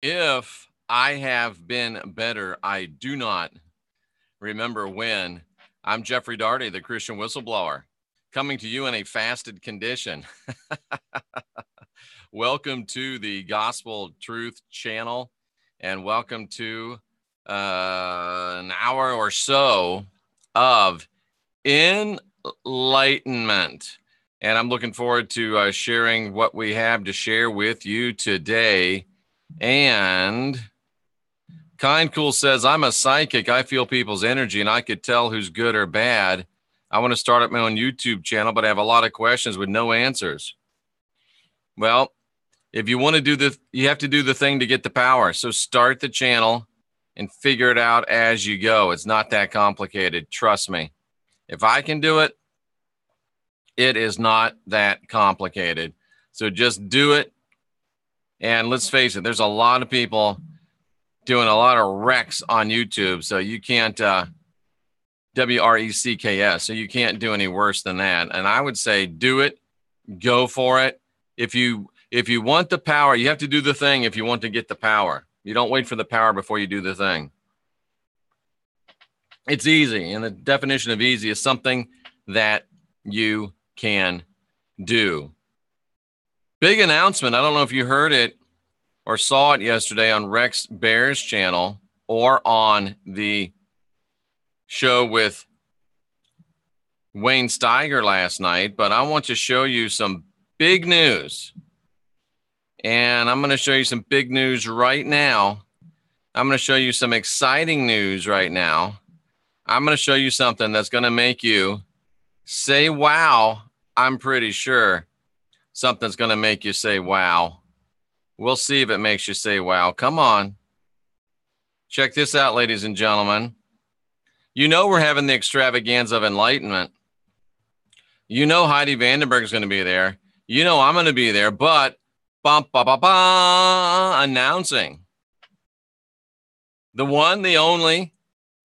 If I have been better, I do not remember when. I'm Jeffrey Daugherty, the Christian Whistleblower, coming to you in a fasted condition. Welcome to the Gospel Truth channel, and welcome to an hour or so of enlightenment. And I'm looking forward to sharing what we have to share with you today. And Kind Cool says, I'm a psychic. I feel people's energy and I could tell who's good or bad. I want to start up my own YouTube channel, but I have a lot of questions with no answers. Well, if you want to do this, you have to do the thing to get the power. So start the channel and figure it out as you go. It's not that complicated. Trust me. If I can do it, it is not that complicated. So just do it. And let's face it, there's a lot of people doing a lot of wrecks on YouTube. So you can't, WRECKS. So you can't do any worse than that. And I would say do it, go for it. If you want the power, you have to do the thing if you want to get the power. You don't wait for the power before you do the thing. It's easy. And the definition of easy is something that you can do. Big announcement. I don't know if you heard it or saw it yesterday on Rex Bear's channel or on the show with Wayne Steiger last night, but I want to show you some big news. And I'm going to show you some big news right now. I'm going to show you some exciting news right now. I'm going to show you something that's going to make you say, wow. I'm pretty sure something's going to make you say, wow. We'll see if it makes you say, wow. Come on. Check this out, ladies and gentlemen. You know we're having the extravaganza of enlightenment. You know Heidi Vandenberg is going to be there. You know I'm going to be there, but announcing the one, the only,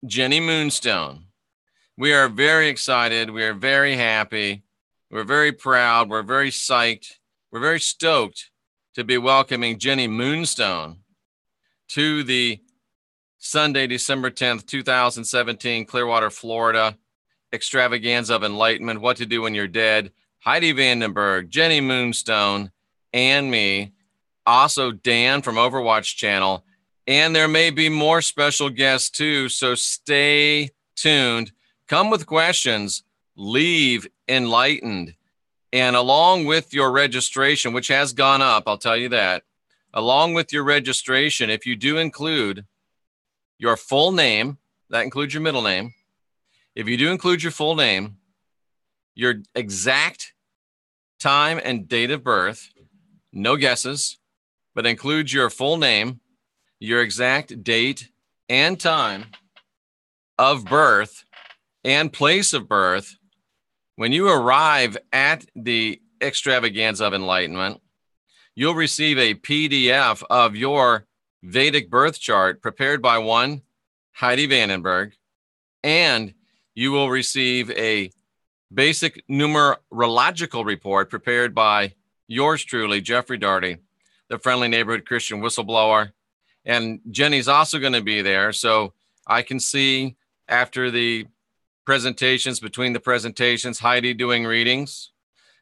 Jenny Moonstone. We are very excited. We are very happy. We're very proud. We're very psyched. We're very stoked to be welcoming Jenny Moonstone to the Sunday, December 10th, 2017, Clearwater, Florida, extravaganza of enlightenment, what to do when you're dead. Heidi Vandenberg, Jenny Moonstone, and me. Also, Dan from Overwatch Channel. And there may be more special guests too, so stay tuned. Come with questions. Leave enlightened. And along with your registration, which has gone up, I'll tell you that, along with your registration, if you do include your full name, that includes your middle name. If you do include your full name, your exact time and date of birth, no guesses, but includes your full name, your exact date and time of birth and place of birth. When you arrive at the extravaganza of enlightenment, you'll receive a PDF of your Vedic birth chart prepared by one, Heidi Vandenberg, and you will receive a basic numerological report prepared by yours truly, Jeffrey Daugherty, the friendly neighborhood Christian whistleblower. And Jenny's also going to be there. So I can see after the presentations, between the presentations, Heidi doing readings.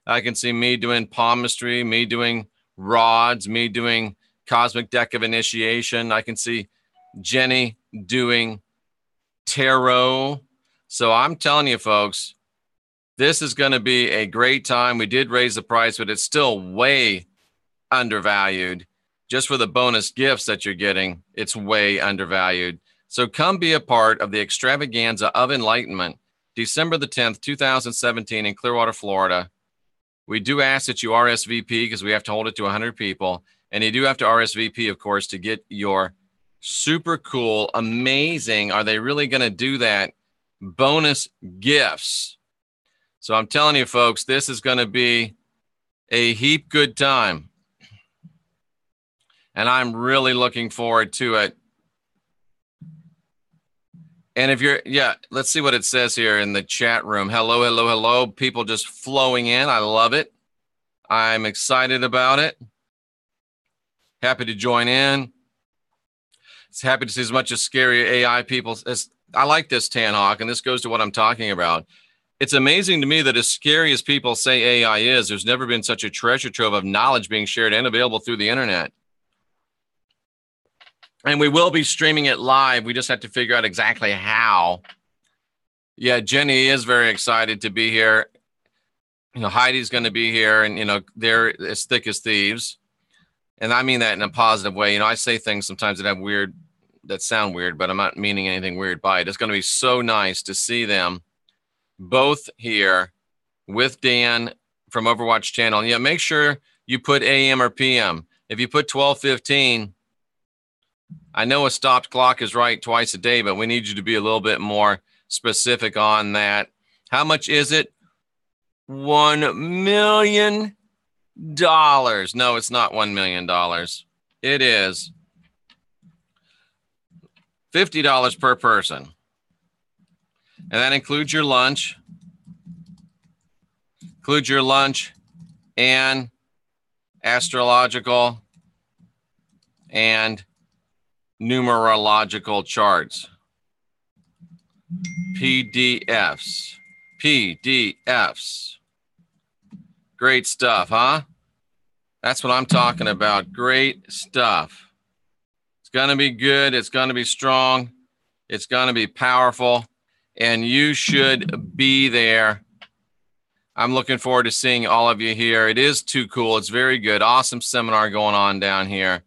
I can see me doing palmistry, me doing rods, me doing cosmic deck of initiation. I can see Jenny doing tarot. So I'm telling you, folks, this is going to be a great time. We did raise the price, but it's still way undervalued. Just for the bonus gifts that you're getting, it's way undervalued. So come be a part of the extravaganza of enlightenment, December the 10th, 2017 in Clearwater, Florida. We do ask that you RSVP because we have to hold it to 100 people. And you do have to RSVP, of course, to get your super cool, amazing, are they really going to do that, bonus gifts. So I'm telling you, folks, this is going to be a heap good time. And I'm really looking forward to it. And if you're, let's see what it says here in the chat room. Hello, hello, hello. People just flowing in. I love it. I'm excited about it. Happy to join in. happy to see as much as scary AI people. I like this, Tan Hawk, and this goes to what I'm talking about. It's amazing to me that as scary as people say AI is, there's never been such a treasure trove of knowledge being shared and available through the internet. And we will be streaming it live. We just have to figure out exactly how. Yeah, Jenny is very excited to be here. You know, Heidi's going to be here, and, you know, they're as thick as thieves. And I mean that in a positive way. You know, I say things sometimes that sound weird, but I'm not meaning anything weird by it. It's going to be so nice to see them both here with Dan from Overwatch Channel. And yeah, make sure you put AM or PM. If you put 12:15, I know a stopped clock is right twice a day, but we need you to be a little bit more specific on that. How much is it? $1 million. No, it's not $1 million. It is $50 per person. And that includes your lunch. Includes your lunch and astrological and numerological charts. PDFs. Great stuff, huh? That's what I'm talking about. Great stuff. It's going to be good. It's going to be strong. It's going to be powerful. And you should be there. I'm looking forward to seeing all of you here. It is too cool. It's very good. Awesome seminar going on down here.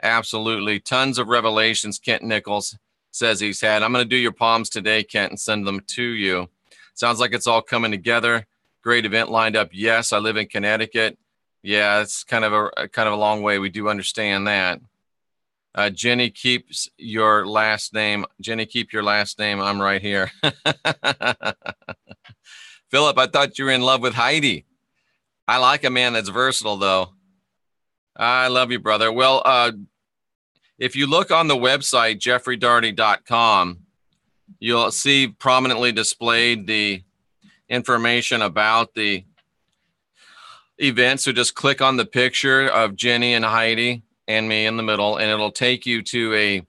Absolutely. Tons of revelations Kent Nichols says he's had. I'm going to do your palms today, Kent, and send them to you. Sounds like it's all coming together. Great event lined up. Yes, I live in Connecticut. Yeah, it's kind of a long way. We do understand that. Jenny keeps your last name. Jenny, keep your last name. I'm right here. Philip, I thought you were in love with Heidi. I like a man that's versatile, though. I love you, brother. Well, if you look on the website, jeffreydarty.com, you'll see prominently displayed the information about the event. So just click on the picture of Jenny and Heidi and me in the middle, and it'll take you to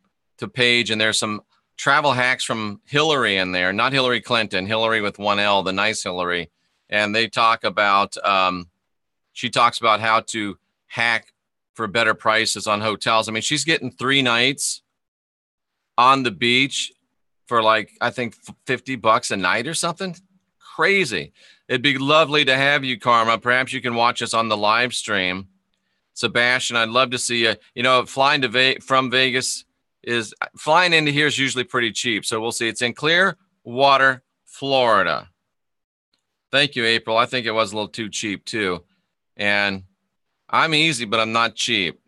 page, and there's some travel hacks from Hillary in there, not Hillary Clinton, Hillary with one L, the nice Hillary. And they talk about, she talks about how to hack for better prices on hotels. I mean, she's getting 3 nights on the beach for like, I think $50 a night or something. Crazy. It'd be lovely to have you, Karma. Perhaps you can watch us on the live stream. Sebastian, I'd love to see you. You know, flying from Vegas flying into here is usually pretty cheap. So we'll see. It's in Clearwater, Florida. Thank you, April. I think it was a little too cheap too. And I'm easy, but I'm not cheap.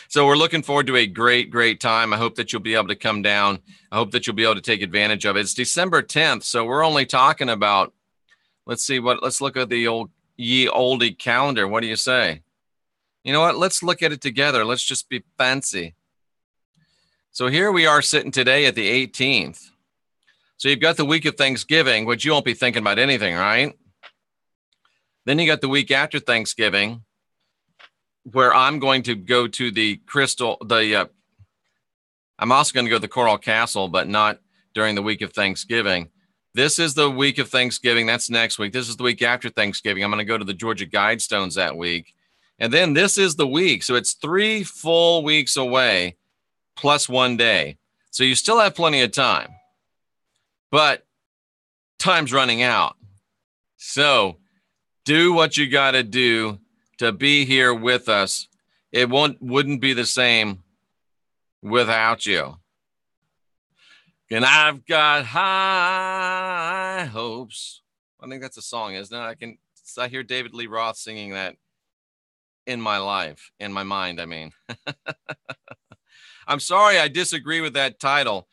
So we're looking forward to a great, great time. I hope that you'll be able to come down. I hope that you'll be able to take advantage of it. It's December 10th. So we're only talking about, let's look at the old ye olde calendar. What do you say? You know what? Let's look at it together. Let's just be fancy. So here we are sitting today at the 18th. So you've got the week of Thanksgiving, which you won't be thinking about anything, right? Then you got the week after Thanksgiving, where I'm going to go to the I'm also going to go to the Coral Castle, but not during the week of Thanksgiving. This is the week of Thanksgiving. That's next week. This is the week after Thanksgiving. I'm going to go to the Georgia Guidestones that week. And then this is the week. So it's 3 full weeks away plus 1 day. So you still have plenty of time. But time's running out. So do what you got to do to be here with us. It wouldn't be the same without you. And I've got high hopes. I think that's a song, isn't it? I hear David Lee Roth singing that in my life, in my mind, I mean. I'm sorry, I disagree with that title.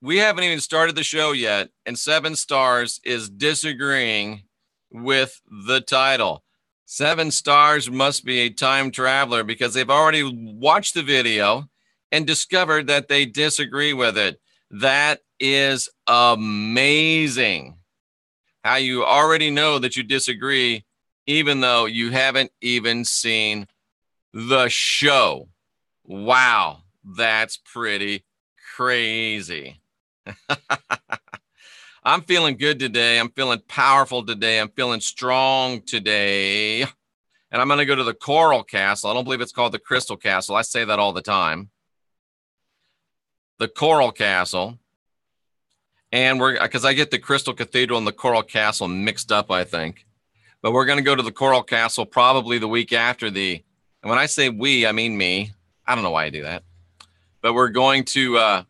We haven't even started the show yet, and 7 Stars is disagreeing with the title. 7 Stars must be a time traveler because they've already watched the video and discovered that they disagree with it. That is amazing. How you already know that you disagree, even though you haven't even seen the show. Wow, that's pretty crazy. I'm feeling good today. I'm feeling powerful today. I'm feeling strong today. And I'm going to go to the Coral Castle. I don't believe it's called the Crystal Castle. I say that all the time. The Coral Castle. And because I get the Crystal Cathedral and the Coral Castle mixed up, I think. But we're going to go to the Coral Castle probably the week after and when I say we, I mean me. I don't know why I do that. But we're going to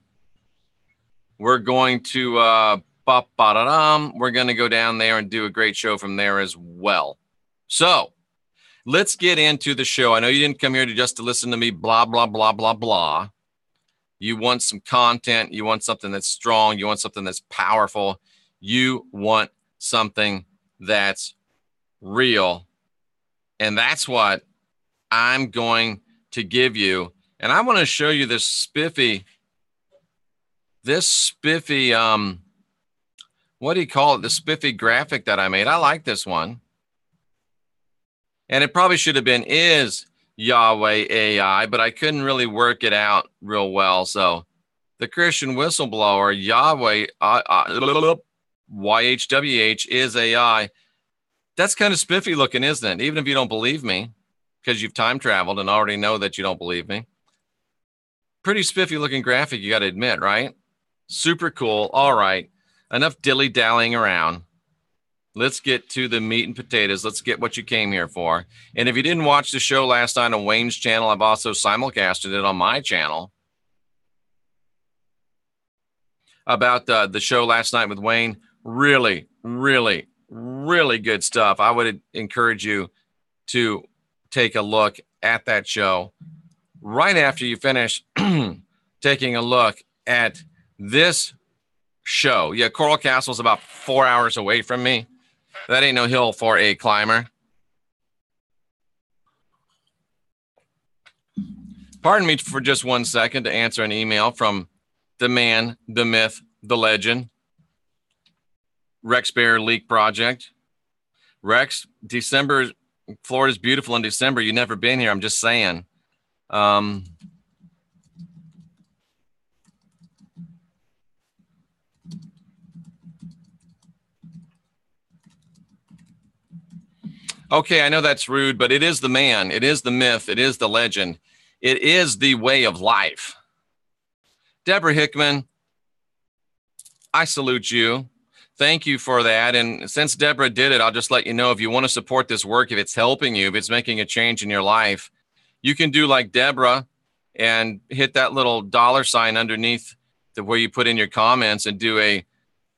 go down there and do a great show from there as well. So let's get into the show. I know you didn't come here to listen to me blah, blah, blah, blah, blah. You want some content. You want something that's strong. You want something that's powerful. You want something that's real. And that's what I'm going to give you. And I want to show you this spiffy, what do you call it? The spiffy graphic that I made. I like this one. And it probably should have been is Yahweh AI, but I couldn't really work it out real well. So the Christian Whistleblower, Yahweh, YHWH is AI. That's kind of spiffy looking, isn't it? Even if you don't believe me, because you've time traveled and already know that you don't believe me. Pretty spiffy looking graphic, you got to admit, right? Super cool. All right. Enough dilly-dallying around. Let's get to the meat and potatoes. Let's get what you came here for. And if you didn't watch the show last night on Wayne's channel, I've also simulcasted it on my channel about the show last night with Wayne. Really, really, really good stuff. I would encourage you to take a look at that show right after you finish taking a look at this show. Yeah, Coral Castle is about 4 hours away from me. That ain't no hill for a climber. Pardon me for just 1 second to answer an email from the man, the myth, the legend, Rex Bear Leak Project. Rex, Florida's beautiful in December. You've never been here. I'm just saying. Okay, I know that's rude, but it is the man. It is the myth. It is the legend. It is the way of life. Deborah Hickman, I salute you. Thank you for that. And since Deborah did it, I'll just let you know, if you want to support this work, if it's helping you, if it's making a change in your life, you can do like Deborah and hit that little $ underneath where you put in your comments and do a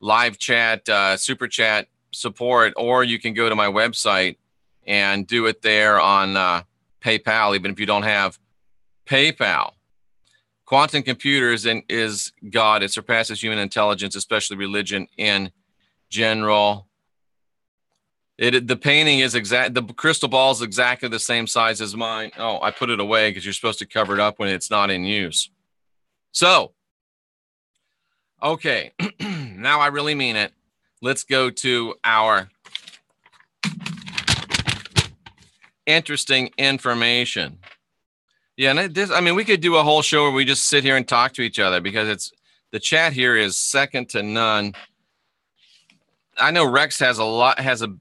live chat, super chat support, or you can go to my website and do it there on PayPal, even if you don't have PayPal. Quantum computers is God. It surpasses human intelligence, especially religion in general. The painting is the crystal ball is exactly the same size as mine. Oh, I put it away because you're supposed to cover it up when it's not in use. So, okay, now I really mean it. Let's go to our interesting information. Yeah, and we could do a whole show where we just sit here and talk to each other, because the chat here is second to none. I know Rex has a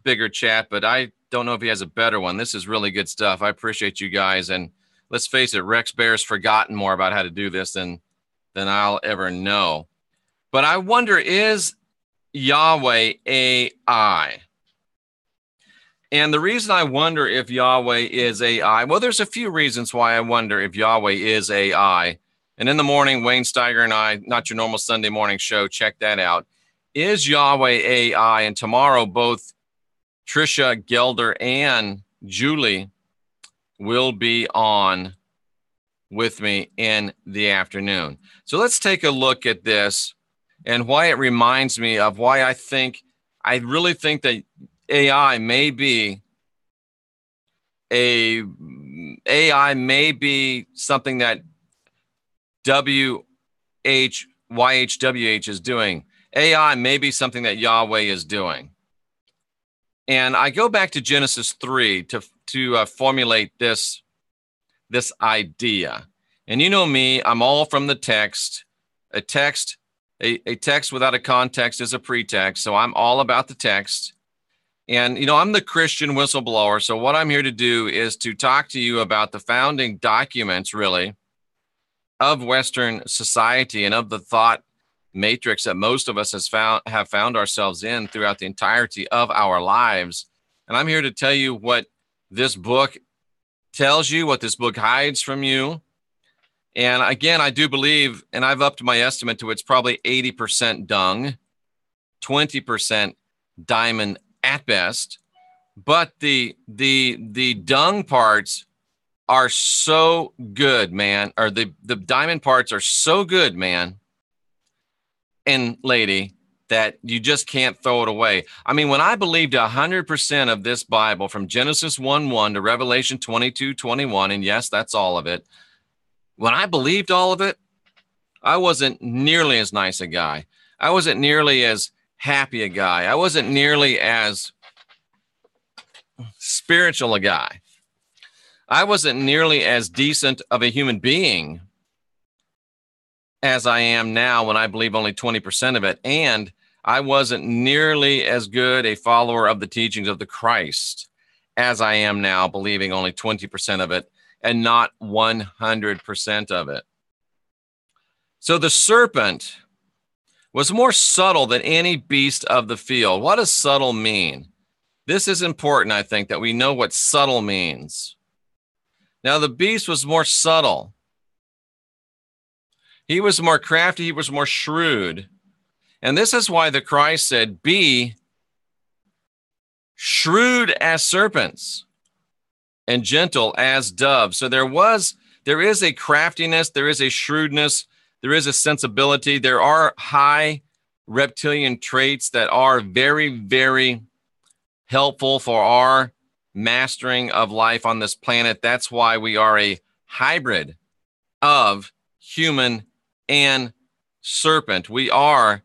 bigger chat, but I don't know if he has a better one. This is really good stuff. I appreciate you guys. And let's face it, Rex Bear's forgotten more about how to do this than I'll ever know. But I wonder, is Yahweh AI? And the reason I wonder if Yahweh is AI, well, there's a few reasons why I wonder if Yahweh is AI. And in the morning, Wayne Steiger and I, Not Your Normal Sunday Morning Show, check that out. Is Yahweh AI? And tomorrow, both Trisha Gelder and Julie will be on with me in the afternoon. So let's take a look at this and why it reminds me of why I really think that AI may be something that YHWH is doing. AI may be something that Yahweh is doing. And I go back to Genesis 3 to formulate this this idea. And you know me, I'm all from the text. A text without a context is a pretext. So I'm all about the text. And, you know, I'm the Christian whistleblower. So what I'm here to do is to talk to you about the founding documents, really, of Western society and of the thought matrix that most of us have found ourselves in throughout the entirety of our lives. And I'm here to tell you what this book tells you, what this book hides from you. And again, I do believe, and I've upped my estimate to it's probably 80% dung, 20% diamond at best. But the dung parts are so good, man, or the diamond parts are so good, man and lady, that you just can't throw it away. I mean, when I believed 100% of this Bible from Genesis 1:1 to Revelation 22:21, and yes, that's all of it. When I believed all of it, I wasn't nearly as nice a guy. I wasn't nearly as happy a guy. I wasn't nearly as spiritual a guy. I wasn't nearly as decent of a human being as I am now when I believe only 20% of it. And I wasn't nearly as good a follower of the teachings of the Christ as I am now, believing only 20% of it and not 100% of it. So the serpent was more subtle than any beast of the field. What does subtle mean? This is important, I think, that we know what subtle means. Now, the beast was more subtle. He was more crafty. He was more shrewd. And this is why the Christ said, be shrewd as serpents and gentle as doves. So there is a craftiness, there is a shrewdness, there is a sensibility. There are high reptilian traits that are very, very helpful for our mastering of life on this planet. That's why we are a hybrid of human and serpent. We are,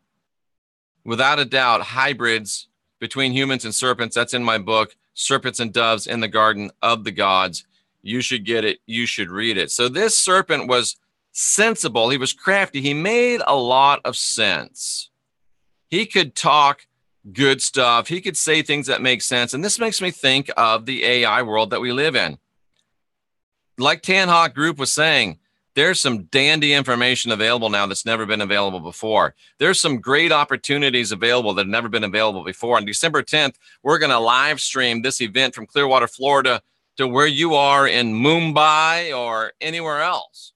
without a doubt, hybrids between humans and serpents. That's in my book, Serpents and Doves in the Garden of the Gods. You should get it. You should read it. So this serpent was sensible. He was crafty. He made a lot of sense. He could talk good stuff. He could say things that make sense. And this makes me think of the AI world that we live in. Like Tan Hawk Group was saying, there's some dandy information available now that's never been available before. There's some great opportunities available that have never been available before. On December 10th, we're going to live stream this event from Clearwater, Florida to where you are in Mumbai or anywhere else.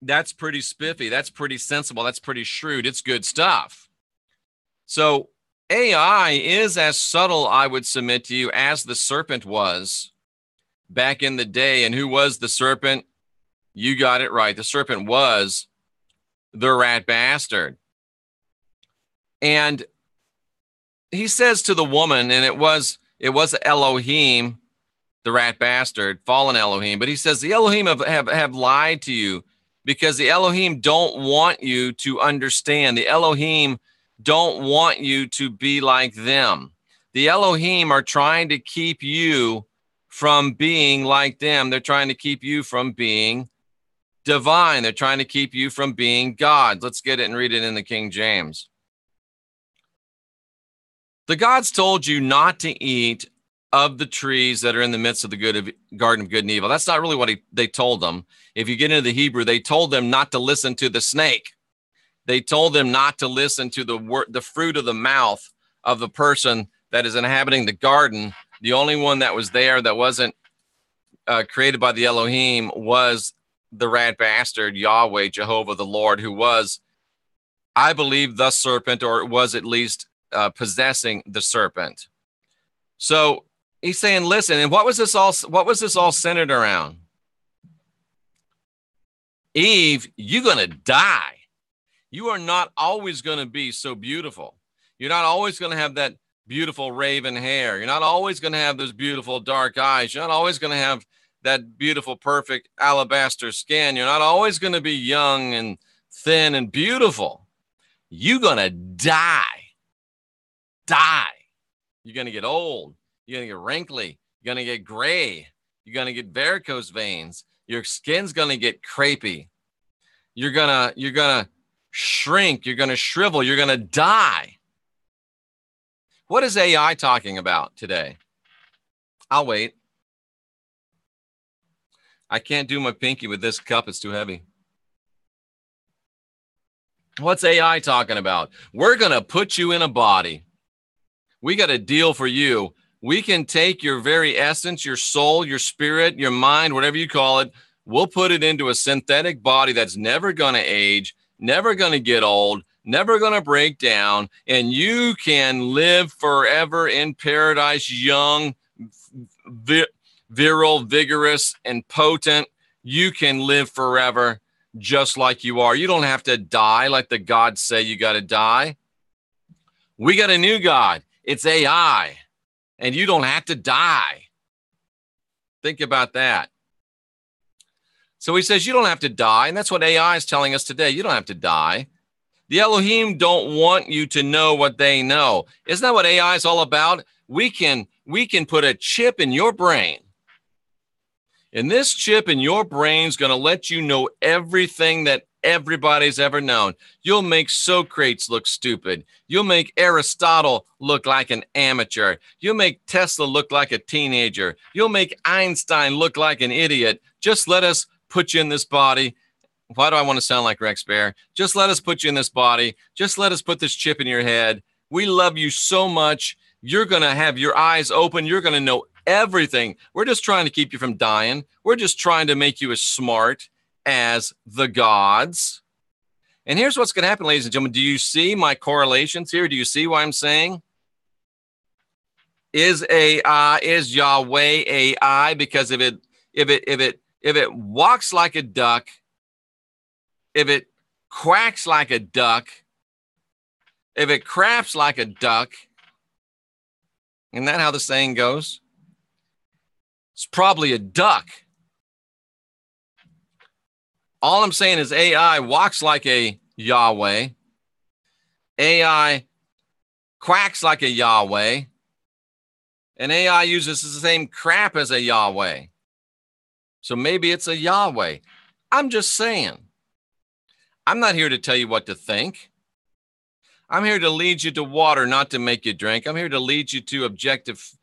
That's pretty spiffy. That's pretty sensible. That's pretty shrewd. It's good stuff. So AI is as subtle, I would submit to you, as the serpent was back in the day. And who was the serpent? You got it right. The serpent was the rat bastard. And he says to the woman, and it was Elohim, the rat bastard, fallen Elohim. But he says the Elohim have lied to you because the Elohim don't want you to understand. The Elohim don't want you to be like them. The Elohim are trying to keep you from being like them. They're trying to keep you from being divine. They're trying to keep you from being God. Let's get it and read it in the King James. The gods told you not to eat of the trees that are in the midst of the Garden of Good and Evil. That's not really what they told them. If you get into the Hebrew, they told them not to listen to the snake. They told them not to listen to the fruit of the mouth of the person that is inhabiting the garden. The only one that was there that wasn't created by the Elohim was the rat bastard, Yahweh, Jehovah, the Lord, who was, I believe, the serpent, or was at least possessing the serpent. So he's saying, listen, and what was this all centered around? Eve, you're going to die. You are not always going to be so beautiful. You're not always going to have that beautiful raven hair. You're not always going to have those beautiful dark eyes. You're not always going to have that beautiful, perfect alabaster skin. You're not always going to be young and thin and beautiful. You're going to die. Die. You're going to get old. You're going to get wrinkly. You're going to get gray. You're going to get varicose veins. Your skin's going to get crepey. You're going to shrink. You're going to shrivel. You're going to die. What is AI talking about today? I'll wait. I can't do my pinky with this cup. It's too heavy. What's AI talking about? We're going to put you in a body. We got a deal for you. We can take your very essence, your soul, your spirit, your mind, whatever you call it. We'll put it into a synthetic body that's never going to age, never going to get old, never going to break down, and you can live forever in paradise, young, virile, vigorous, and potent. You can live forever just like you are. You don't have to die like the gods say you got to die. We got a new God. It's AI, and you don't have to die. Think about that. So he says you don't have to die, and that's what AI is telling us today. You don't have to die. The Elohim don't want you to know what they know. Isn't that what AI is all about? We can put a chip in your brain. And this chip in your brain is going to let you know everything that everybody's ever known. You'll make Socrates look stupid. You'll make Aristotle look like an amateur. You'll make Tesla look like a teenager. You'll make Einstein look like an idiot. Just let us put you in this body. Why do I want to sound like Rex Bear? Just let us put you in this body. Just let us put this chip in your head. We love you so much. You're going to have your eyes open. You're going to know everything. We're just trying to keep you from dying. We're just trying to make you as smart as the gods. And here's what's going to happen, ladies and gentlemen. Do you see my correlations here? Do you see what I'm saying? Is Yahweh AI? Because if it walks like a duck, if it quacks like a duck, if it craps like a duck, isn't that how the saying goes? It's probably a duck. All I'm saying is AI walks like a Yahweh. AI quacks like a Yahweh. And AI uses the same crap as a Yahweh. So maybe it's a Yahweh. I'm just saying. I'm not here to tell you what to think. I'm here to lead you to water, not to make you drink. I'm here to lead you to objective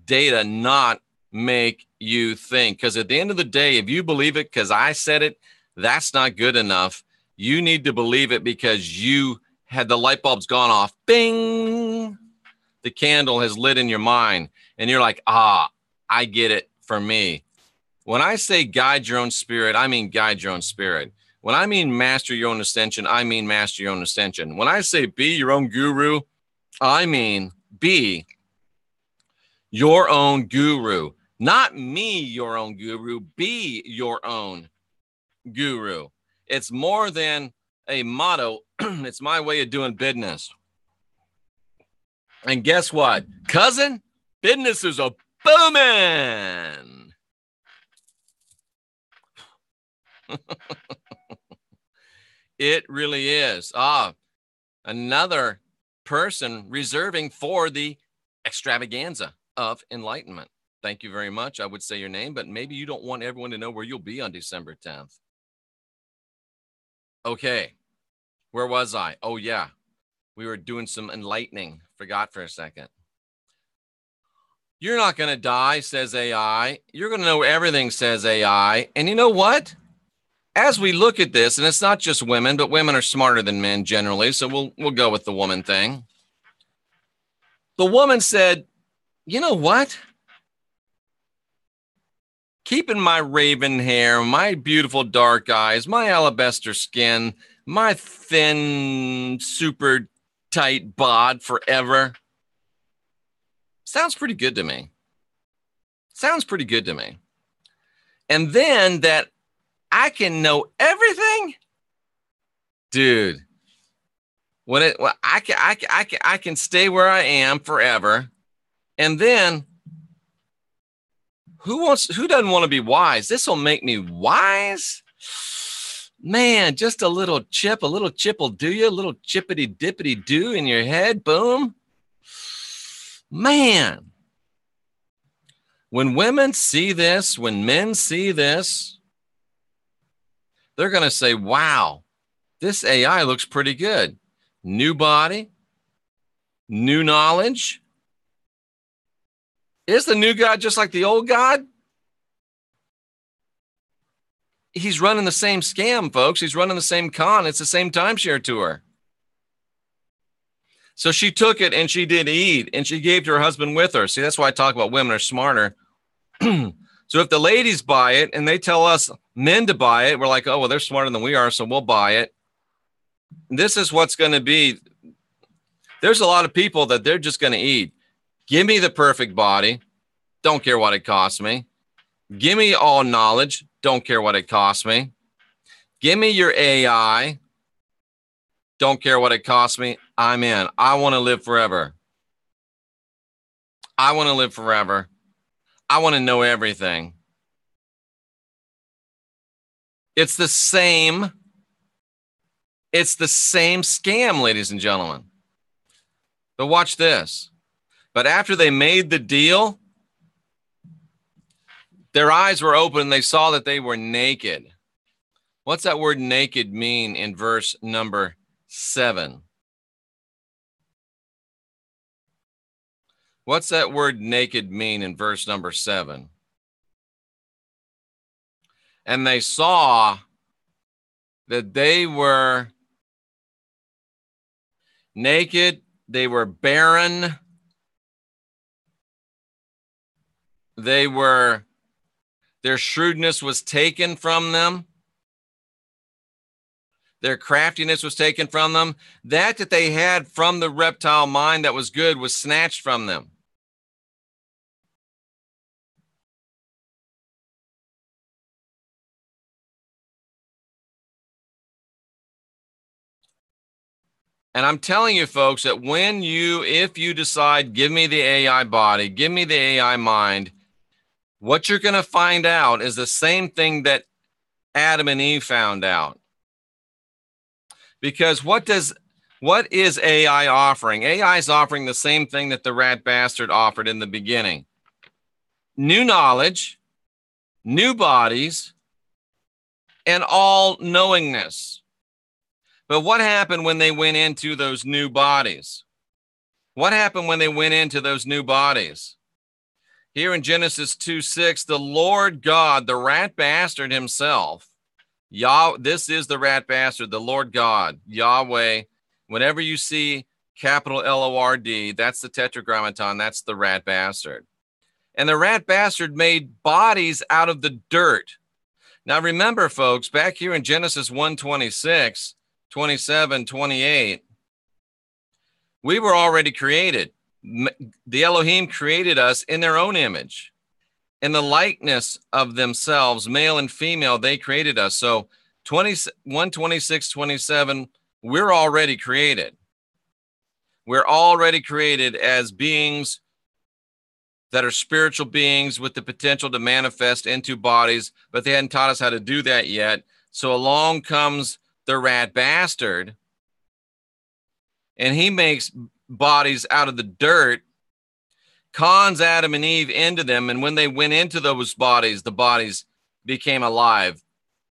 data, not make you think. Because at the end of the day, if you believe it because I said it, that's not good enough. You need to believe it because you had the light bulbs gone off. Bing! The candle has lit in your mind. And you're like, I get it for me. When I say guide your own spirit, I mean guide your own spirit. When I mean master your own ascension, I mean master your own ascension. When I say be your own guru, I mean be your own guru. Not me, your own guru. Be your own guru. It's more than a motto. It's my way of doing business. And guess what? Cousin, business is a booming. It really is. Another person reserving for the extravaganza of enlightenment. Thank you very much. I would say your name, but maybe you don't want everyone to know where you'll be on December 10th. Okay. Where was I? Oh, yeah. We were doing some enlightening. Forgot for a second. You're not going to die, says AI. You're going to know everything, says AI. And you know what? As we look at this, and it's not just women, but women are smarter than men generally, so we'll go with the woman thing. The woman said, you know what? Keeping my raven hair, my beautiful dark eyes, my alabaster skin, my thin, super tight bod forever. Sounds pretty good to me. Sounds pretty good to me. And then that I can know everything, dude. I can stay where I am forever, and then who doesn't want to be wise? This will make me wise, man. Just a little chip will do you. A little chippity dippity do in your head, boom, man. When women see this, when men see this, they're going to say, wow, this AI looks pretty good. New body, new knowledge. Is the new God just like the old God? He's running the same scam, folks. He's running the same con. It's the same timeshare tour. So she took it and she did eat, and she gave to her husband with her. See, that's why I talk about women are smarter. So if the ladies buy it and they tell us men to buy it, we're like, oh, well, they're smarter than we are, so we'll buy it. This is what's going to be. There's a lot of people that they're just going to eat. Give me the perfect body. Don't care what it costs me. Give me all knowledge. Don't care what it costs me. Give me your AI. Don't care what it costs me. I'm in. I want to live forever. I want to live forever. I want to know everything. It's the same scam, ladies and gentlemen. But watch this. But after they made the deal, their eyes were open and they saw that they were naked. What's that word naked mean in verse number 7? What's that word naked mean in verse number 7? And they saw that they were naked, they were barren, their shrewdness was taken from them. Their craftiness was taken from them. That they had from the reptile mind that was good was snatched from them. And I'm telling you, folks, that if you decide, give me the AI body, give me the AI mind, what you're going to find out is the same thing that Adam and Eve found out. Because what is AI offering? AI is offering the same thing that the rat bastard offered in the beginning. New knowledge, new bodies, and all knowingness. But what happened when they went into those new bodies? What happened when they went into those new bodies? Here in Genesis 2:6, the Lord God, the rat bastard himself, this is the rat bastard, the Lord God, Yahweh. Whenever you see capital L-O-R-D, that's the tetragrammaton, that's the rat bastard. And the rat bastard made bodies out of the dirt. Now remember, folks, back here in Genesis 1:26, 27, 28, we were already created. The Elohim created us in their own image. In the likeness of themselves, male and female, they created us. So 1:26, 27, we're already created. We're already created as beings that are spiritual beings with the potential to manifest into bodies, but they hadn't taught us how to do that yet. So along comes the rat bastard, and he makes bodies out of the dirt, cons Adam and Eve into them, and when they went into those bodies, the bodies became alive.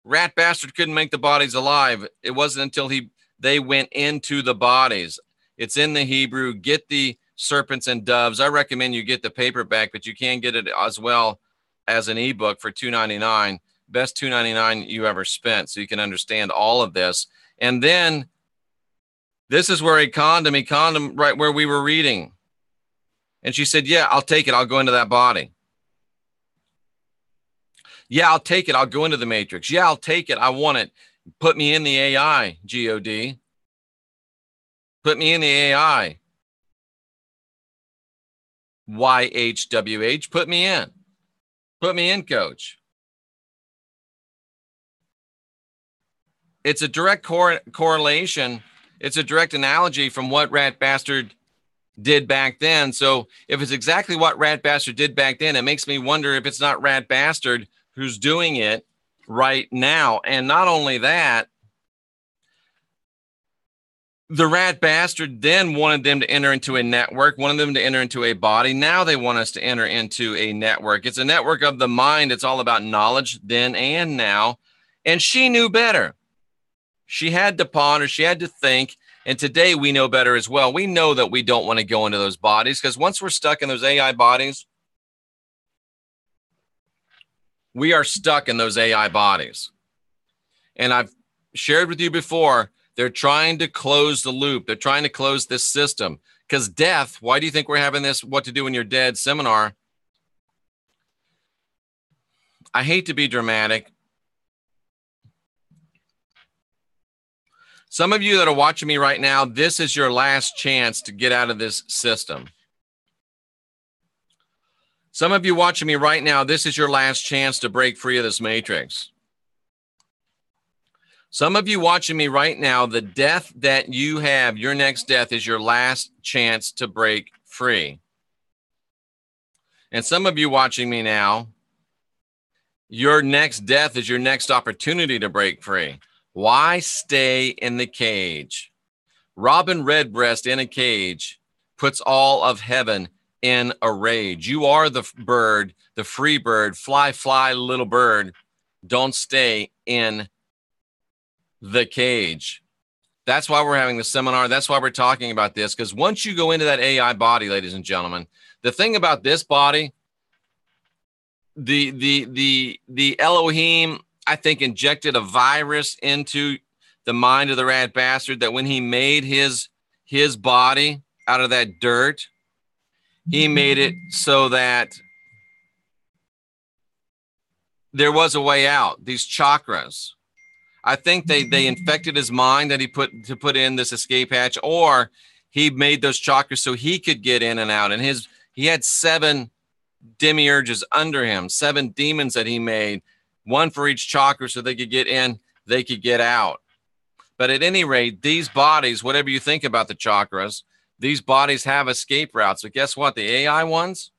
Rat bastard couldn't make the bodies alive. It wasn't until they went into the bodies. It's in the Hebrew. Get the serpents and doves. I recommend you get the paperback, but you can get it as well as an ebook for $2.99. Best $2.99 you ever spent, so you can understand all of this. And then this is where he conned him right where we were reading. And she said, yeah, I'll take it. I'll go into that body. Yeah, I'll take it. I'll go into the matrix. Yeah, I'll take it. I want it. Put me in the AI, G-O-D. Put me in the AI. YHWH. Put me in. Put me in, coach. It's a direct correlation. It's a direct analogy from what Rat Bastard did back then. So if it's exactly what Rat Bastard did back then, it makes me wonder if it's not Rat Bastard who's doing it right now. And not only that, The rat bastard then wanted them to enter into a network, wanted them to enter into a body. Now they want us to enter into a network. It's a network of the mind. It's all about knowledge then and now. And she knew better. She had to ponder, she had to think. And today we know better as well. We know that we don't want to go into those bodies, because once we're stuck in those AI bodies, we are stuck in those AI bodies. And I've shared with you before, they're trying to close the loop. They're trying to close this system, because death, why do you think we're having this What to Do When You're Dead seminar? I hate to be dramatic. Some of you that are watching me right now, this is your last chance to get out of this system. Some of you watching me right now, this is your last chance to break free of this matrix. Some of you watching me right now, the death that you have, your next death, is your last chance to break free. And some of you watching me now, your next death is your next opportunity to break free. Why stay in the cage? Robin Redbreast in a cage puts all of heaven in a rage. You are the bird, the free bird. Fly, fly, little bird. Don't stay in the cage. That's why we're having the seminar. That's why we're talking about this, because once you go into that AI body, ladies and gentlemen, the thing about this body, the Elohim, I think, injected a virus into the mind of the rat bastard, that when he made his body out of that dirt, he made it so that there was a way out. These chakras, I think they infected his mind, that he put in this escape hatch, or he made those chakras so he could get in and out. And he had 7 demiurges under him, 7 demons that he made, one for each chakra, so they could get in, they could get out. But at any rate, these bodies, whatever you think about the chakras, these bodies have escape routes. But guess what? The AI ones,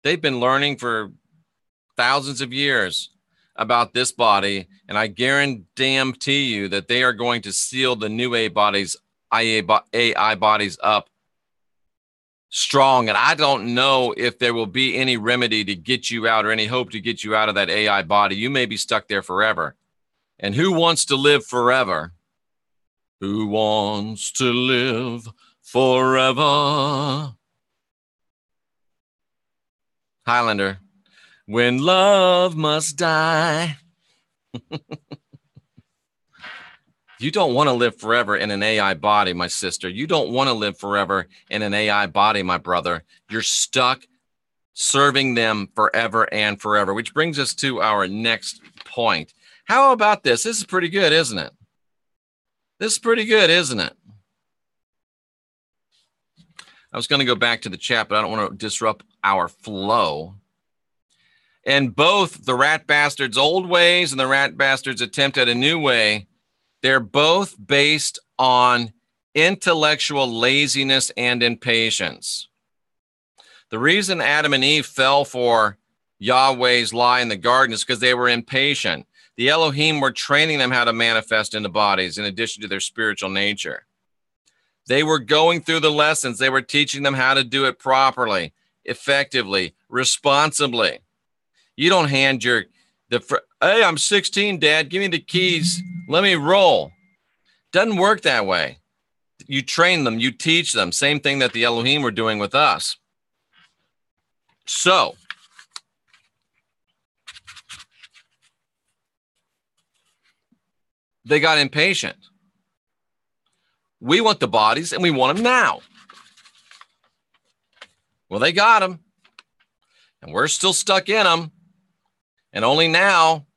they've been learning for thousands of years about this body, and I guarantee you that they are going to seal the new AI bodies up strong. And I don't know if there will be any remedy to get you out, or any hope to get you out of that AI body. You may be stuck there forever. And who wants to live forever? Who wants to live forever? Highlander. When love must die. You don't want to live forever in an AI body, my sister. You don't want to live forever in an AI body, my brother. You're stuck serving them forever and forever, which brings us to our next point. How about this? This is pretty good, isn't it? This is pretty good, isn't it? I was going to go back to the chat, but I don't want to disrupt our flow. And both the rat bastard's old ways and the rat bastard's attempt at a new way, they're both based on intellectual laziness and impatience. The reason Adam and Eve fell for Yahweh's lie in the garden is because they were impatient. The Elohim were training them how to manifest into bodies in addition to their spiritual nature. They were going through the lessons. They were teaching them how to do it properly, effectively, responsibly. You don't hand hey, I'm 16, Dad, give me the keys. Let me roll. Doesn't work that way. You train them, you teach them. Same thing that the Elohim were doing with us. So, they got impatient. We want the bodies and we want them now. Well, they got them. And we're still stuck in them. And only now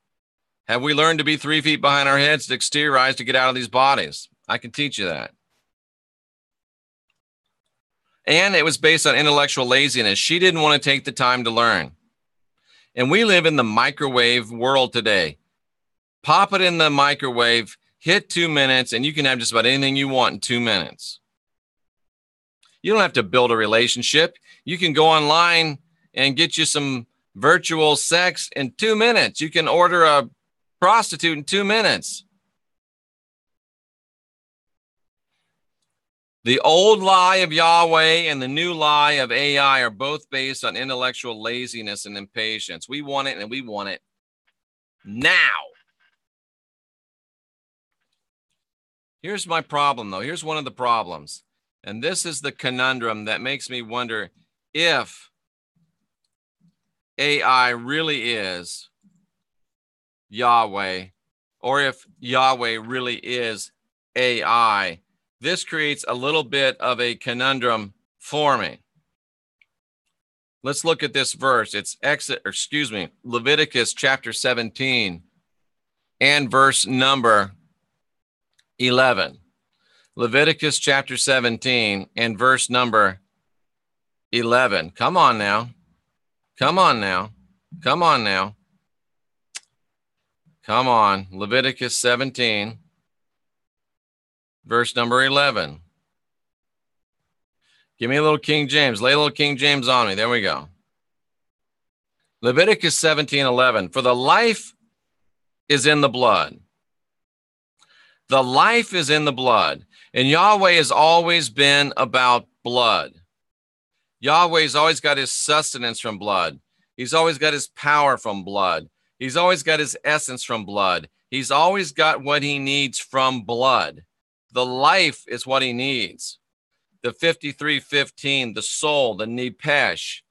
have we learned to be 3 feet behind our heads to exteriorize to get out of these bodies. I can teach you that. And it was based on intellectual laziness. She didn't want to take the time to learn. And we live in the microwave world today. Pop it in the microwave, hit 2 minutes, and you can have just about anything you want in 2 minutes. You don't have to build a relationship. You can go online and get you some virtual sex in 2 minutes. You can order a prostitute in 2 minutes. The old lie of Yahweh and the new lie of AI are both based on intellectual laziness and impatience. We want it, and we want it now. Here's my problem, though. Here's one of the problems. And this is the conundrum that makes me wonder if AI really is Yahweh, or if Yahweh really is AI. This creates a little bit of a conundrum for me. Let's look at this verse. It's Leviticus chapter 17 and verse number 11. Leviticus chapter 17 and verse number 11. Come on now. Come on now. Come on now. Come on. Leviticus 17, verse number 11. Give me a little King James. Lay a little King James on me. There we go. Leviticus 17:11. For the life is in the blood. The life is in the blood. And Yahweh has always been about blood. Yahweh's always got his sustenance from blood. He's always got his power from blood. He's always got his essence from blood. He's always got what he needs from blood. The life is what he needs. The 53:15, the soul, the nepesh,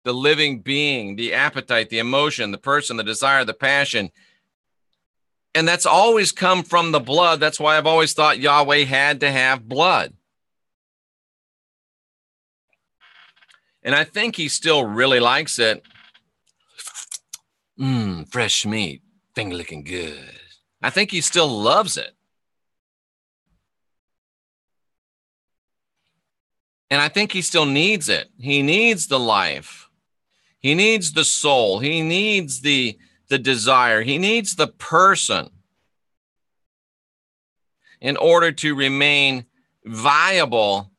the living being, the appetite, the emotion, the person, the desire, the passion. And that's always come from the blood. That's why I've always thought Yahweh had to have blood. And I think he still really likes it. Fresh meat, finger looking good. I think he still loves it. And I think he still needs it. He needs the life. He needs the soul. He needs the desire. He needs the person in order to remain viable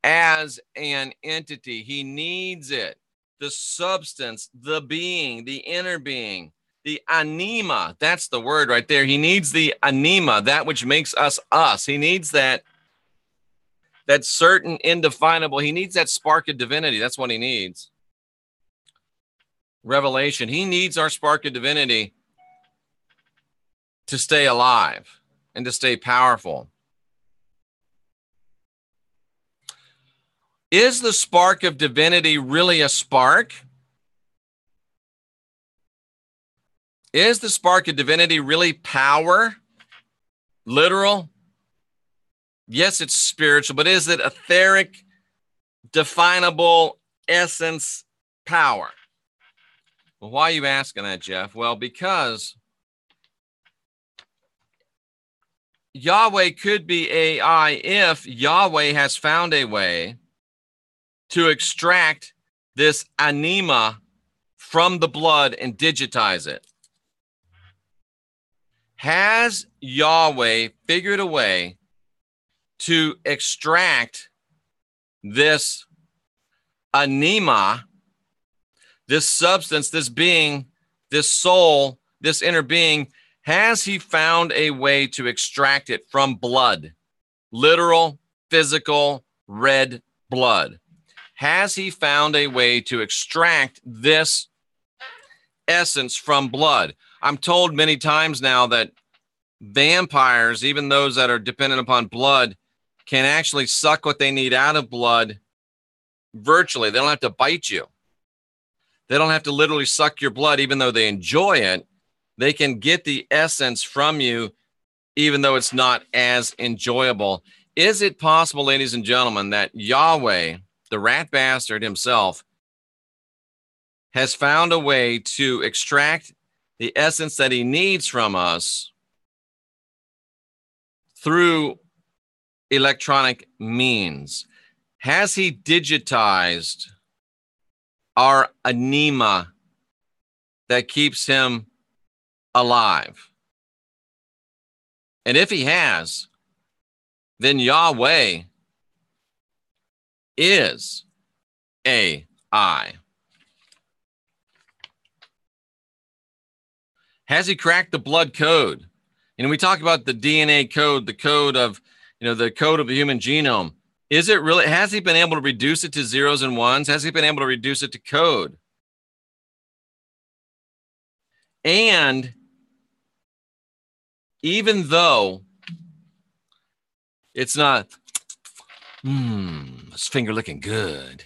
as an entity. He needs it. The substance, the being, the inner being, the anima. That's the word right there. He needs the anima, that which makes us us. He needs that certain indefinable. He needs that spark of divinity. That's what he needs. Revelation. He needs our spark of divinity to stay alive and to stay powerful. Is the spark of divinity really a spark? Is the spark of divinity really power? Literal? Yes, it's spiritual, but is it etheric, definable, essence, power? Well, why are you asking that, Jeff? Well, because Yahweh could be AI if Yahweh has found a way to extract this anima from the blood and digitize it. Has Yahweh figured a way to extract this anima, this substance, this being, this soul, this inner being? Has he found a way to extract it from blood? Literal, physical, red blood. Has he found a way to extract this essence from blood? I'm told many times now that vampires, even those that are dependent upon blood, can actually suck what they need out of blood virtually. They don't have to bite you. They don't have to literally suck your blood, even though they enjoy it. They can get the essence from you, even though it's not as enjoyable. Is it possible, ladies and gentlemen, that Yahweh, the rat bastard himself, has found a way to extract the essence that he needs from us through electronic means? Has he digitized our anima that keeps him alive? And if he has, then Yahweh is AI. Has he cracked the blood code? We talk about the DNA code, the code of, the code of the human genome. Is it really? Has he been able to reduce it to zeros and ones? Has he been able to reduce it to code? And even though it's not, his finger looking good.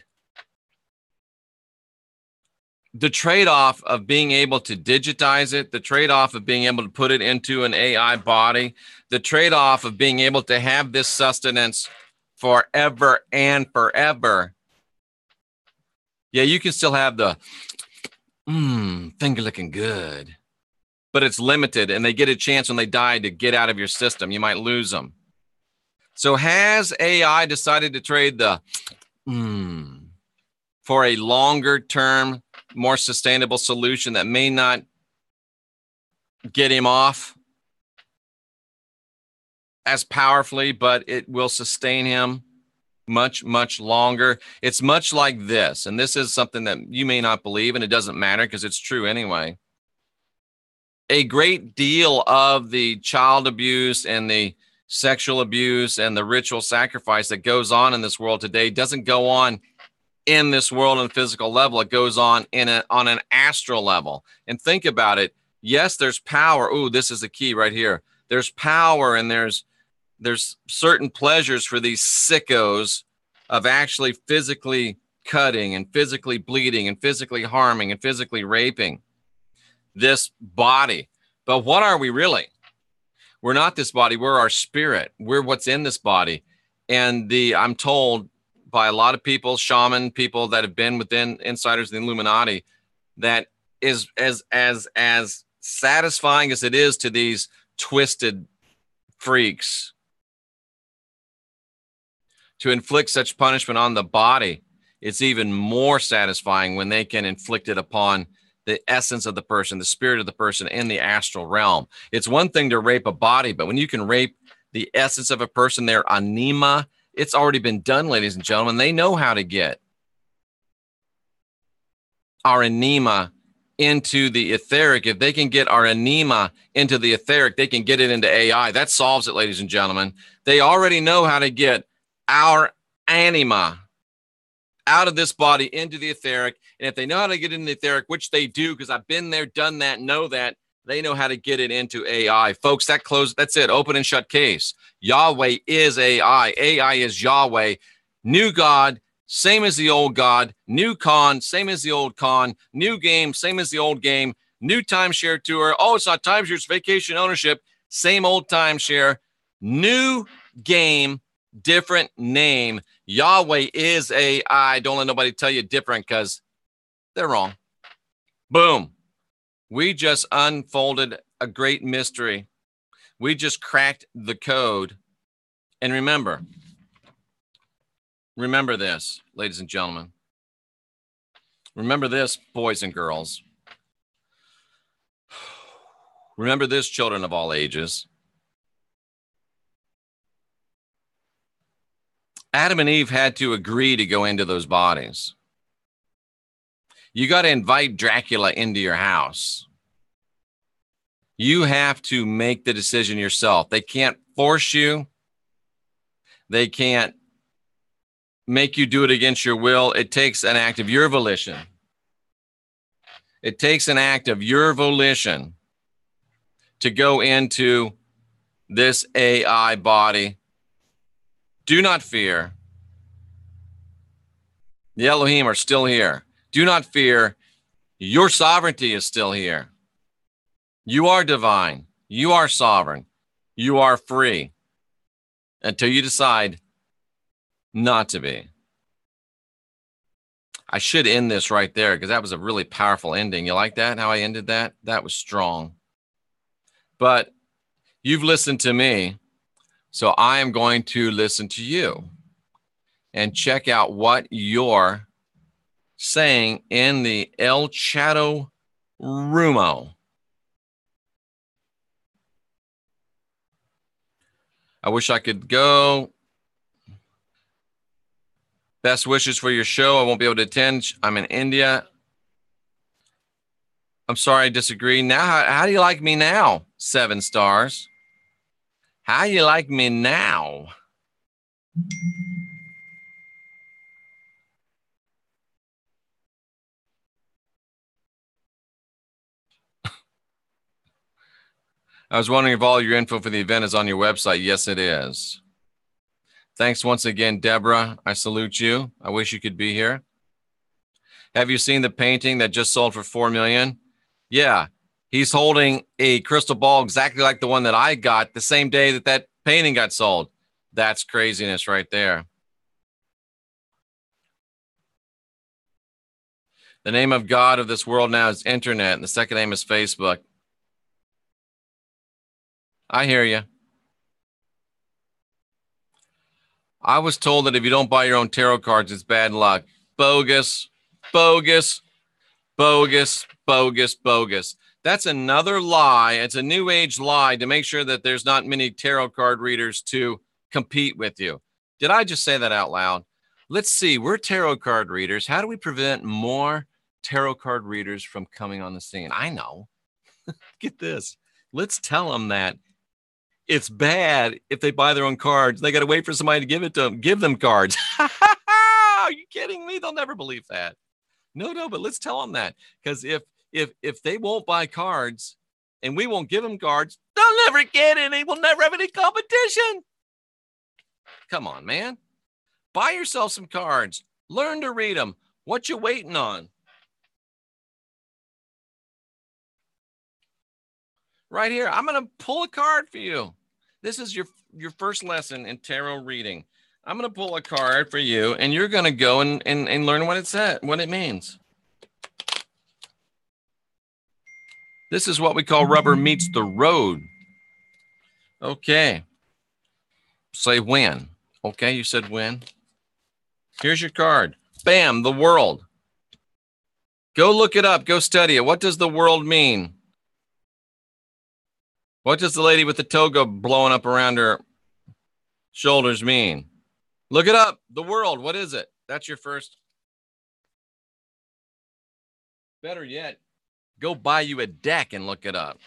The trade-off of being able to digitize it, the trade-off of being able to put it into an AI body, the trade-off of being able to have this sustenance forever and forever. Yeah, you can still have the finger looking good, but it's limited, and they get a chance when they die to get out of your system. You might lose them. So has AI decided to trade the for a longer term, more sustainable solution that may not get him off as powerfully, but it will sustain him much, much longer? It's much like this, and this is something that you may not believe, and it doesn't matter because it's true anyway. A great deal of the child abuse and the sexual abuse and the ritual sacrifice that goes on in this world today doesn't go on in this world on a physical level. It goes on on an astral level. And think about it. Yes, there's power. Ooh, this is the key right here. There's power, and there's certain pleasures for these sickos of actually physically cutting and physically bleeding and physically harming and physically raping this body. But what are we really? We're not this body. We're our spirit. We're what's in this body. And I'm told by a lot of people, shaman people that have been within insiders of the Illuminati, that is as satisfying as it is to these twisted freaks to inflict such punishment on the body. It's even more satisfying when they can inflict it upon the essence of the person, the spirit of the person in the astral realm. It's one thing to rape a body, but when you can rape the essence of a person, their anima, it's already been done, ladies and gentlemen. They know how to get our anima into the etheric. If they can get our anima into the etheric, they can get it into AI. That solves it, ladies and gentlemen. They already know how to get our anima out of this body into the etheric. And if they know how to get it in the etheric, which they do, because I've been there, done that, know that, they know how to get it into AI. Folks, that's it. Open and shut case. Yahweh is AI. AI is Yahweh. New God, same as the old God. New con, same as the old con. New game, same as the old game. New timeshare tour. Oh, it's not timeshare, it's vacation ownership. Same old timeshare. New game, different name. Yahweh is AI. Don't let nobody tell you different, because they're wrong. Boom. We just unfolded a great mystery. We just cracked the code. And remember this, ladies and gentlemen. Remember this, boys and girls. Remember this, children of all ages. Adam and Eve had to agree to go into those bodies. You got to invite Dracula into your house. You have to make the decision yourself. They can't force you. They can't make you do it against your will. It takes an act of your volition. It takes an act of your volition to go into this AI body. Do not fear. The Elohim are still here. Do not fear. Your sovereignty is still here. You are divine. You are sovereign. You are free until you decide not to be. I should end this right there, because that was a really powerful ending. You like that, how I ended that? That was strong. But you've listened to me, so I am going to listen to you and check out what you're saying in the El Chato Rumo. I wish I could go. Best wishes for your show. I won't be able to attend. I'm in India. I'm sorry, I disagree. Now, how do you like me now? 7 stars. How you like me now? I was wondering if all your info for the event is on your website. Yes, it is. Thanks once again, Deborah. I salute you. I wish you could be here. Have you seen the painting that just sold for $4 million? Yeah, he's holding a crystal ball exactly like the one that I got the same day that that painting got sold. That's craziness right there. The name of God of this world now is internet, and the second name is Facebook. I hear you. I was told that if you don't buy your own tarot cards, it's bad luck. Bogus, bogus, bogus, bogus, bogus. That's another lie. It's a new age lie to make sure that there's not many tarot card readers to compete with you. Did I just say that out loud? Let's see. We're tarot card readers. How do we prevent more tarot card readers from coming on the scene? I know. Get this. Let's tell them that it's bad if they buy their own cards. They got to wait for somebody to give it to them. Give them cards. Are you kidding me? They'll never believe that. No, but let's tell them that. Because if they won't buy cards and we won't give them cards, they'll never get any. We'll never have any competition. Come on, man. Buy yourself some cards. Learn to read them. What you waiting on? Right here, I'm going to pull a card for you. This is your first lesson in tarot reading. I'm going to pull a card for you, and you're going to go and learn what it said, what it means. This is what we call rubber meets the road. Okay. Say when. Okay, you said when. Here's your card. Bam, the world. Go look it up. Go study it. What does the world mean? What does the lady with the toga blowing up around her shoulders mean? Look it up. The world. What is it? That's your first. Better yet, go buy you a deck and look it up.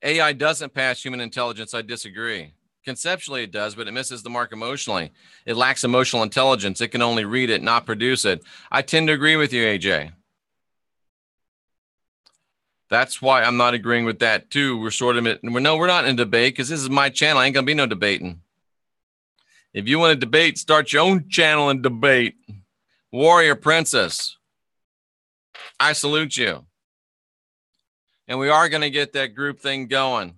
AI doesn't pass human intelligence. I disagree. Conceptually, it does, but it misses the mark emotionally. It lacks emotional intelligence. It can only read it, not produce it. I tend to agree with you, AJ. That's why I'm not agreeing with that, too. We're sort of, we're not in a debate because this is my channel. Ain't going to be no debating. If you want to debate, start your own channel and debate. Warrior Princess, I salute you. And we are going to get that group thing going.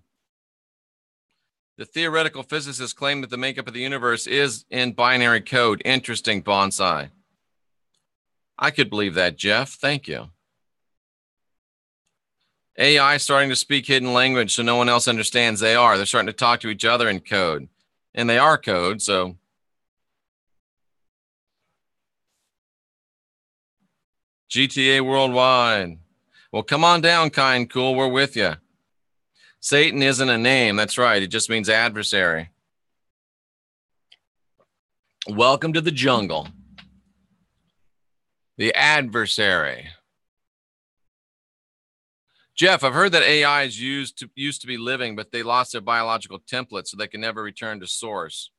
The theoretical physicists claim that the makeup of the universe is in binary code. Interesting, Bonsai. I could believe that, Jeff. Thank you. AI starting to speak hidden language so no one else understands. They are. They're starting to talk to each other in code. And they are code, so. GTA worldwide. Well, come on down, kind cool. We're with you. Satan isn't a name. That's right. It just means adversary. Welcome to the jungle. The adversary. Jeff, I've heard that AI is used to be living, but they lost their biological template, so they can never return to source.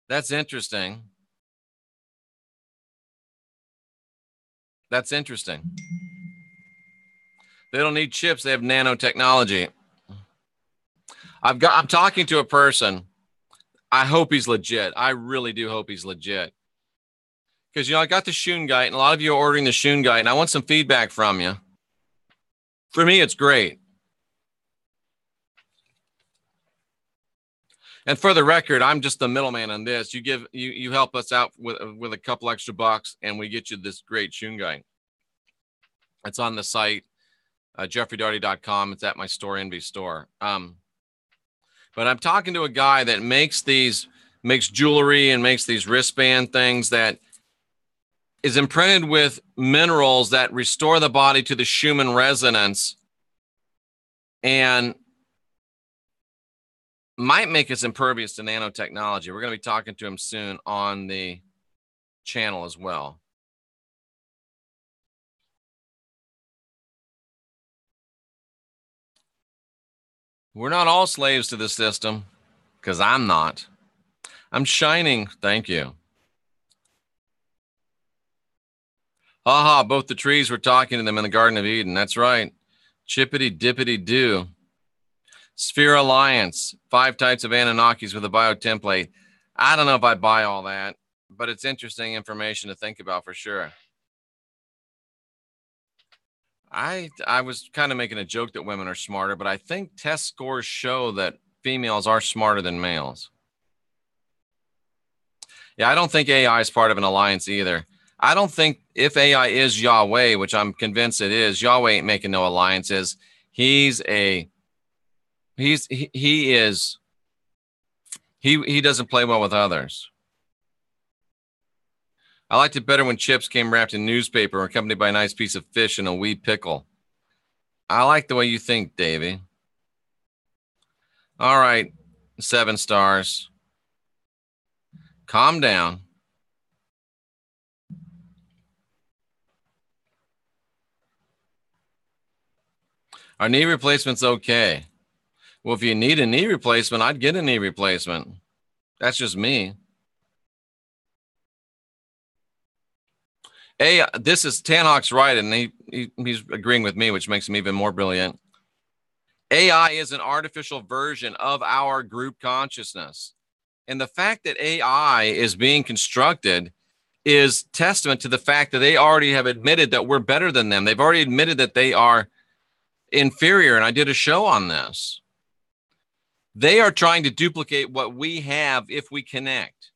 That's interesting. That's interesting. They don't need chips. They have nanotechnology. I'm talking to a person. I hope he's legit. I really do hope he's legit. Because, I got the Shungite, and a lot of you are ordering the Shungite, and I want some feedback from you. For me, it's great. And for the record, I'm just the middleman on this. You help us out with a couple extra bucks, and we get you this great Shungite. It's on the site, jeffreydarty.com. It's at my store, Envy Store. But I'm talking to a guy that makes jewelry and makes these wristband things that is imprinted with minerals that restore the body to the Schumann resonance and might make us impervious to nanotechnology. We're going to be talking to him soon on the channel as well. We're not all slaves to the system, because I'm not. I'm shining. Thank you. Ha ha, both the trees were talking to them in the Garden of Eden. That's right. Chippity dippity do. Sphere Alliance, 5 types of Anunnakis with a bio template. I don't know if I buy all that, but it's interesting information to think about for sure. I was kind of making a joke that women are smarter, but I think test scores show that females are smarter than males. Yeah, I don't think AI is part of an alliance either. I don't think if AI is Yahweh, which I'm convinced it is, Yahweh ain't making no alliances. He doesn't play well with others. I liked it better when chips came wrapped in newspaper accompanied by a nice piece of fish and a wee pickle. I like the way you think, Davey. All right, 7 stars. Calm down. Our knee replacement's okay. Well, if you need a knee replacement, I'd get a knee replacement. That's just me. Hey, this is Tanhawk's right, and he's agreeing with me, which makes him even more brilliant. AI is an artificial version of our group consciousness. And the fact that AI is being constructed is testament to the fact that they already have admitted that we're better than them. They've already admitted that they are inferior, and I did a show on this. They are trying to duplicate what we have if we connect.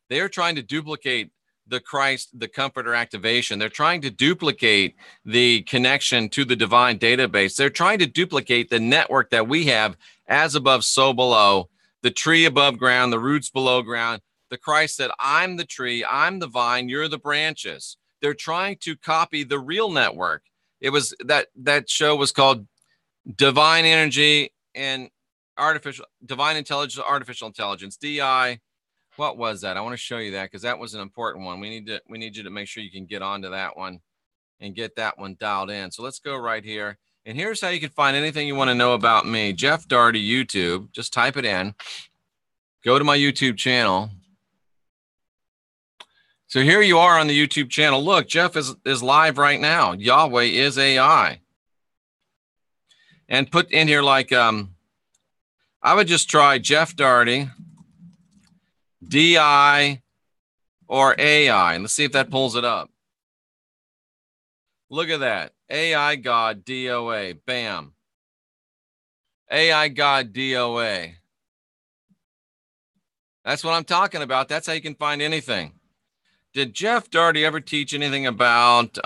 They are trying to duplicate the Christ, the Comforter activation. They're trying to duplicate the connection to the divine database. They're trying to duplicate the network that we have, as above, so below, the tree above ground, the roots below ground. The Christ said, I'm the tree, I'm the vine, you're the branches. They're trying to copy the real network. It was that show was called Divine Energy and Divine Intelligence, Artificial Intelligence, DI. What was that? I want to show you that because that was an important one. We need you to make sure you can get onto that one and get that one dialed in. So let's go right here. And here's how you can find anything you want to know about me. Jeff Daugherty YouTube. Just type it in. Go to my YouTube channel. So here you are on the YouTube channel. Look, Jeff is live right now. Yahweh is AI. And put in here like, I would just try Jeff Daugherty, DI, or AI. And let's see if that pulls it up. Look at that. AI God DOA. Bam. AI God DOA. That's what I'm talking about. That's how you can find anything. Did Jeff Daugherty ever teach anything about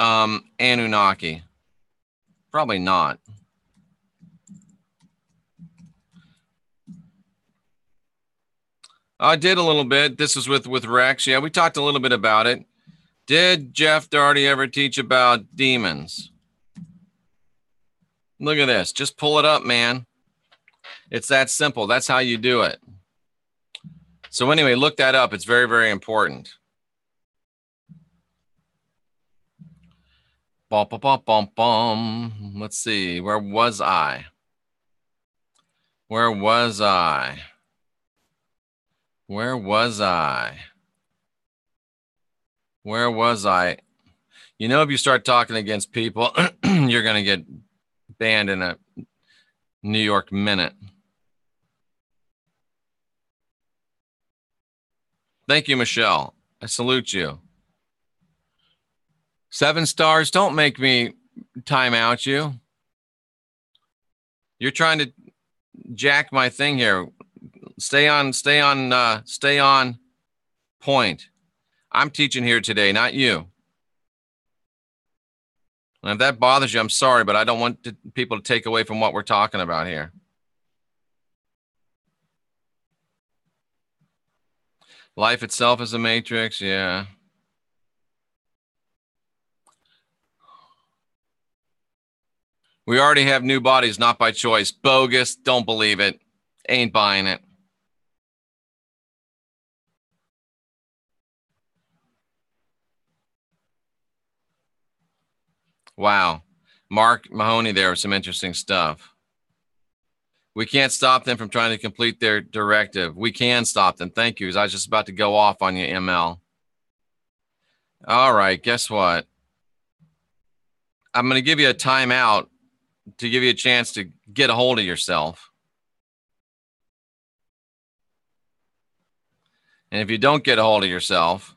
Anunnaki? Probably not. I did a little bit. This is with Rex. Yeah, we talked a little bit about it. Did Jeff Daugherty ever teach about demons? Look at this. Just pull it up, man. It's that simple. That's how you do it. So anyway, look that up. It's very, very important. Bum, bum, bum, bum, bum. Let's see. Where was I? Where was I? Where was I? Where was I? You know, if you start talking against people, you're going to get banned in a New York minute. Thank you, Michelle. I salute you. 7 stars. Don't make me time out you. You're trying to jack my thing here. Stay on point. I'm teaching here today, not you. And if that bothers you, I'm sorry, but I don't want people to take away from what we're talking about here. Life itself is a matrix, yeah. We already have new bodies, not by choice. Bogus, don't believe it. Ain't buying it. Wow. Mark Mahoney, there was some interesting stuff. We can't stop them from trying to complete their directive. We can stop them. Thank you. I was just about to go off on you, ML. All right. Guess what? I'm going to give you a timeout to give you a chance to get a hold of yourself. And if you don't get a hold of yourself,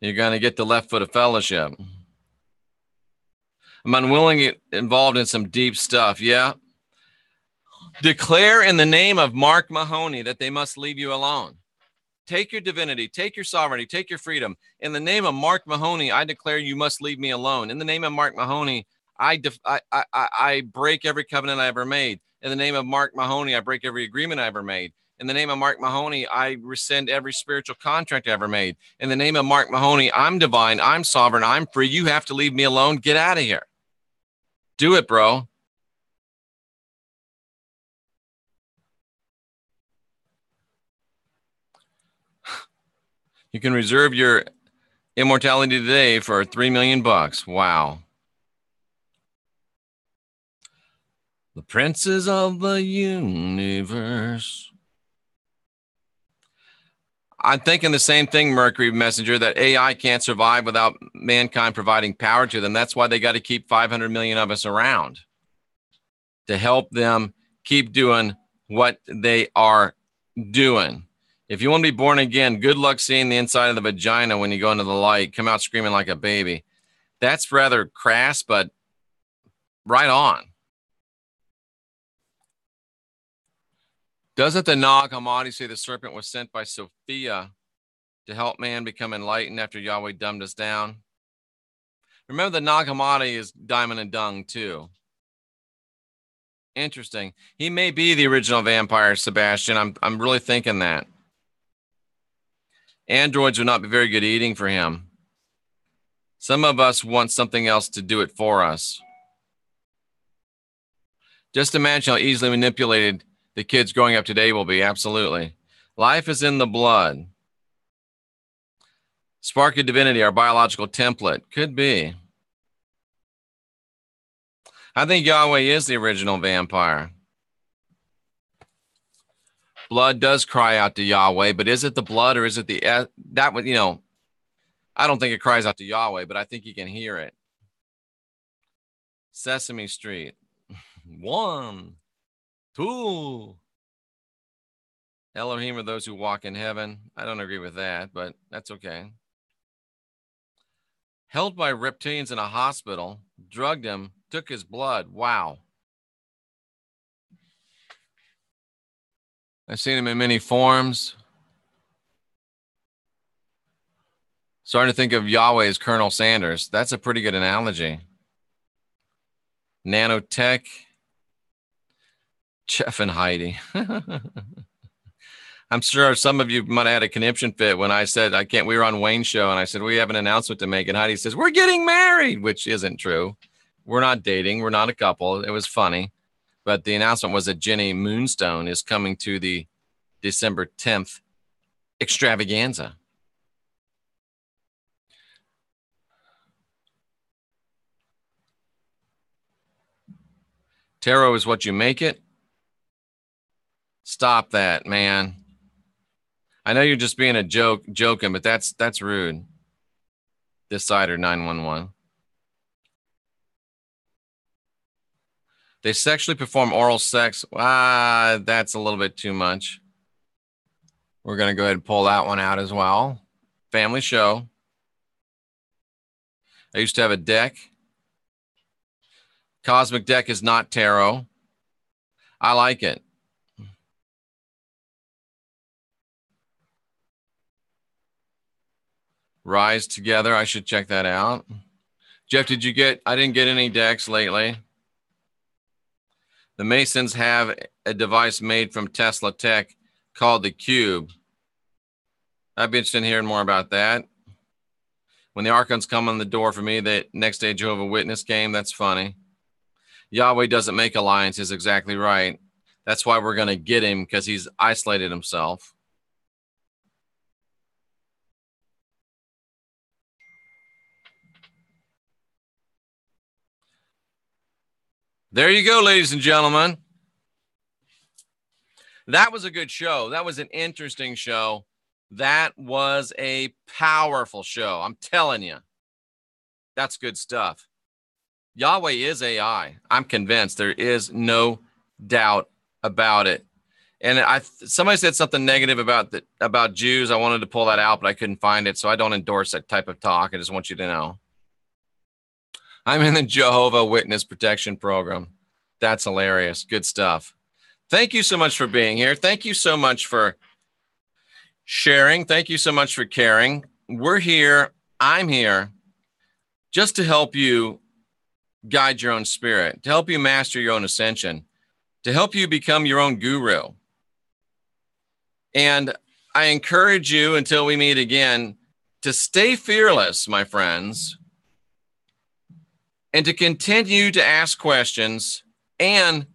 you're going to get the left foot of fellowship. I'm unwillingly involved in some deep stuff. Yeah. Declare in the name of Mark Mahoney that they must leave you alone. Take your divinity, take your sovereignty, take your freedom. In the name of Mark Mahoney, I declare you must leave me alone. In the name of Mark Mahoney, I break every covenant I ever made. In the name of Mark Mahoney, I break every agreement I ever made. In the name of Mark Mahoney, I rescind every spiritual contract I ever made. In the name of Mark Mahoney, I'm divine, I'm sovereign, I'm free. You have to leave me alone. Get out of here. Do it, bro. You can reserve your immortality today for $3 million. Wow. The princes of the universe. I'm thinking the same thing, Mercury Messenger, that AI can't survive without mankind providing power to them. That's why they got to keep 500 million of us around to help them keep doing what they are doing. If you want to be born again, good luck seeing the inside of the vagina when you go into the light. Come out screaming like a baby. That's rather crass, but right on. Doesn't the Nag Hammadi say the serpent was sent by Sophia to help man become enlightened after Yahweh dumbed us down? Remember, the Nag Hammadi is diamond and dung too. Interesting. He may be the original vampire, Sebastian. I'm really thinking that. Androids would not be very good eating for him. Some of us want something else to do it for us. Just imagine how easily manipulated the kids growing up today will be. Absolutely. Life is in the blood. Spark of divinity, our biological template. Could be. I think Yahweh is the original vampire. Blood does cry out to Yahweh, but is it the blood or is it the, that would, you know, I don't think it cries out to Yahweh, but I think you can hear it. Sesame Street. 1, 2. Elohim are those who walk in heaven. I don't agree with that, but that's okay. Held by reptilians in a hospital, drugged him, took his blood. Wow. I've seen him in many forms. Starting to think of Yahweh as Colonel Sanders. That's a pretty good analogy. Nanotech. Jeff and Heidi. I'm sure some of you might have had a conniption fit when I said, we were on Wayne's show and I said, we have an announcement to make. And Heidi says, we're getting married, which isn't true. We're not dating. We're not a couple. It was funny. But the announcement was that Jenny Moonstone is coming to the December 10th extravaganza. Tarot is what you make it. Stop that, man. I know you're just being a joking, but that's rude. This side or 911. They sexually perform oral sex. That's a little bit too much. We're going to go ahead and pull that one out as well. Family show. I used to have a deck. Cosmic deck is not tarot. I like it. Rise Together. I should check that out. Jeff, I didn't get any decks lately. The Masons have a device made from Tesla Tech called the Cube. I'd be interested in hearing more about that. When the Archons come on the door for me, the next day Jehovah Witness came. That's funny. Yahweh doesn't make alliances, exactly right. That's why we're going to get him, because he's isolated himself. There you go, ladies and gentlemen. That was a good show. That was an interesting show. That was a powerful show. I'm telling you. That's good stuff. Yahweh is AI. I'm convinced. There is no doubt about it. And somebody said something negative about Jews. I wanted to pull that out, but I couldn't find it. So I don't endorse that type of talk. I just want you to know. I'm in the Jehovah Witness Protection Program. That's hilarious. Good stuff. Thank you so much for being here. Thank you so much for sharing. Thank you so much for caring. We're here. I'm here just to help you guide your own spirit, to help you master your own ascension, to help you become your own guru. And I encourage you, until we meet again, to stay fearless, my friends, and to continue to ask questions and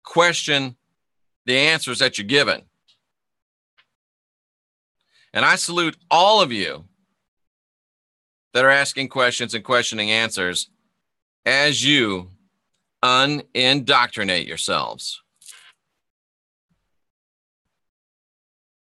question the answers that you're given. And I salute all of you that are asking questions and questioning answers as you unindoctrinate yourselves.